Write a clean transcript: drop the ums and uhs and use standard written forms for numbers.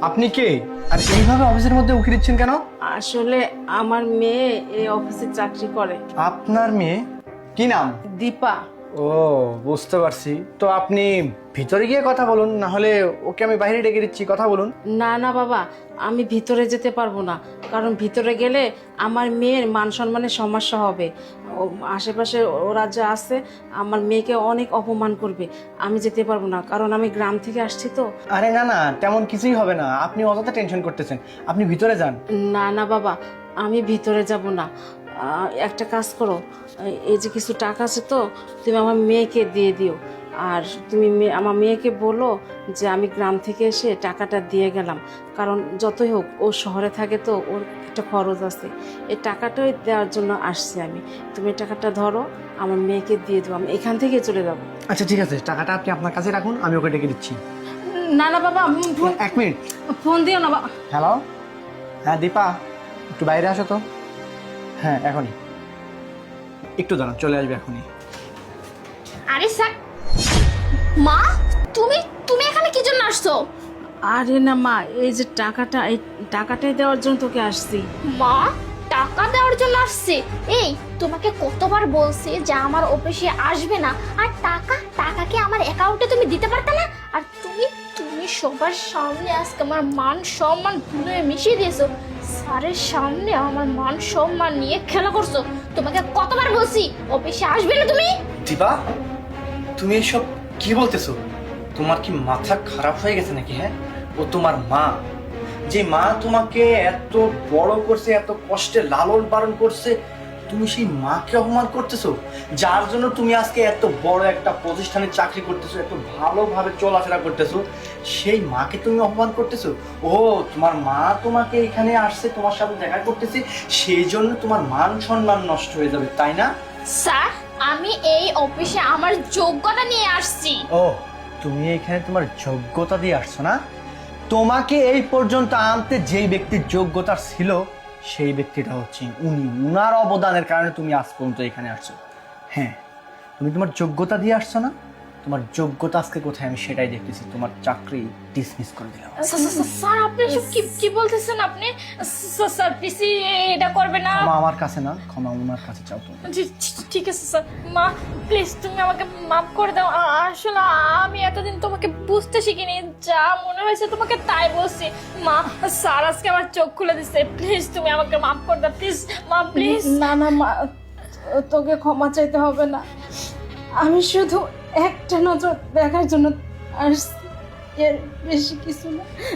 আপনি কে আর এইভাবে অফিসের মধ্যে উকি দিচ্ছেন কেন? আসলে আমার মেয়ে এই অফিসে চাকরি করে। আপনার মেয়ে? কি নাম? দীপা। ও, বুঝতে পারছি। তো আপনি ভিতরে গিয়ে কথা বলুন, না হলে ওকে আমি বাইরে ডেকে দিচ্ছি, কথা বলুন। না না বাবা, আমি ভিতরে যেতে পারবো না, কারণ ভিতরে গেলে আমার মেয়ের মান সম্মানের সমস্যা হবে। আশেপাশে ওরা যা আছে আমার মেয়েকে অনেক অপমান করবে। আমি যেতে পারবো না, কারণ আমি গ্রাম থেকে আসছি তো। আরে না না, তেমন কিছুই হবে না, আপনি অযথা টেনশন করতেছেন, আপনি ভিতরে যান। না না বাবা, আমি ভিতরে যাব না। একটা কাজ করো, এই যে কিছু টাকা আছে তো, তুমি আমার মেয়েকে দিয়ে দিও। আর তুমি আমার মেয়েকে বলো যে আমি গ্রাম থেকে এসে টাকাটা দিয়ে গেলাম, কারণ যতই হোক ও শহরে থাকে তো, ওর একটা খরচ আছে। এই টাকাটাই দেওয়ার জন্য আসছি আমি। তুমি টাকাটা ধরো, আমার মেয়েকে দিয়ে দেবো, আমি এখান থেকে চলে যাব। আচ্ছা ঠিক আছে, টাকাটা আপনি আপনার কাছে রাখুন, আমি ওকে ডেকে দিচ্ছি। না না বাবা, এক মিনিট। ফোন দিও না বাবা। হ্যালো, হ্যাঁ দীপা, একটু বাইরে আসো তো। হ্যাঁ এখনই, একটু দাঁড়ান, চলে আসবে এখনই। আরে স্যার, মা তুমি তুমি এখানে কি জন্য আসছো? আরে না মা, এই যে টাকাটা, এই টাকাটাই দেওয়ার জন্য তোকে আসছি। মা, টাকা দেওয়ার জন্য আসছে? এই তোমাকে কতবার বলছি যে আমার অফিসে আসবে না, আর টাকাকে আমার অ্যাকাউন্টে তুমি দিতে পারতে না? আর তুমি তুমি সবার সামনে আজকে আমার মান সম্মান ভুলে মিশিয়ে দিয়েছো। স্যারের সামনে আমার মান সম্মান নিয়ে খেলা করছো। তোমাকে কতবার বলছি অফিসে আসবে না তুমি? দীপা, তুমি এসব কি বলতেছো? তোমার কি মাথা খারাপ হয়ে গেছে নাকি? হ্যাঁ, ও তোমার মা, যে মা তোমাকে এত বড় করছে, এত কষ্টে লালন পালন করছে, তুমি সেই মাকে অপমান করতেছো, যার জন্য তুমি আজকে এত বড় একটা প্রতিষ্ঠানে চাকরি করতেছো, এত ভালোভাবে চলাফেরা করতেছো, সেই মাকে তুমি অপমান করতেছো। ও, তোমার মা তোমাকে এখানে আসছে, তোমার সাথে দেখা করতেছে, সেই জন্য তোমার মান সম্মান নষ্ট হয়ে যাবে, তাই না? স্যার, আমি এই অফিসে আমার যোগ্যতা নিয়ে আসছি। ও, তুমি এখানে তোমার যোগ্যতা দিয়ে আসছো না? তোমাকে এই পর্যন্ত আনতে যেই ব্যক্তির যোগ্যতা ছিল, সেই ব্যক্তিটা হচ্ছে উনি। উনার অবদানের কারণে তুমি আজ পর্যন্ত এখানে আসছো। হ্যাঁ, তুমি তোমার যোগ্যতা দিয়ে আসছো না? তোমার যোগ্যতা আজকে কোথায় আমি সেটাই দেখতেছি। তোমার চাকরি ডিসমিস করে দিলাম। স্যার, আপনি এসব কি বলতেছেন? আপনি স্যার প্লিজ এটা করবে না। ক্ষমা আমার কাছে না, ক্ষমা ওনার কাছে চাও তুমি। ঠিক আছে স্যার। মা প্লিজ তুমি আমাকে মাফ করে দাও। আসলে আমি এতদিন তোমাকে বুঝতে শিখিনি, যা মনে হয়েছে তোমাকে তাই বলছি। মা, স্যার আজকে আমার চোখ খুলে দিচ্ছে, প্লিজ তুমি আমাকে মাফ করে দাও, প্লিজ মা, প্লিজ। না না মা, তোকে ক্ষমা চাইতে হবে না। আমি শুধু একটা নজর দেখার জন্য আসছি, এর বেশি কিছু না।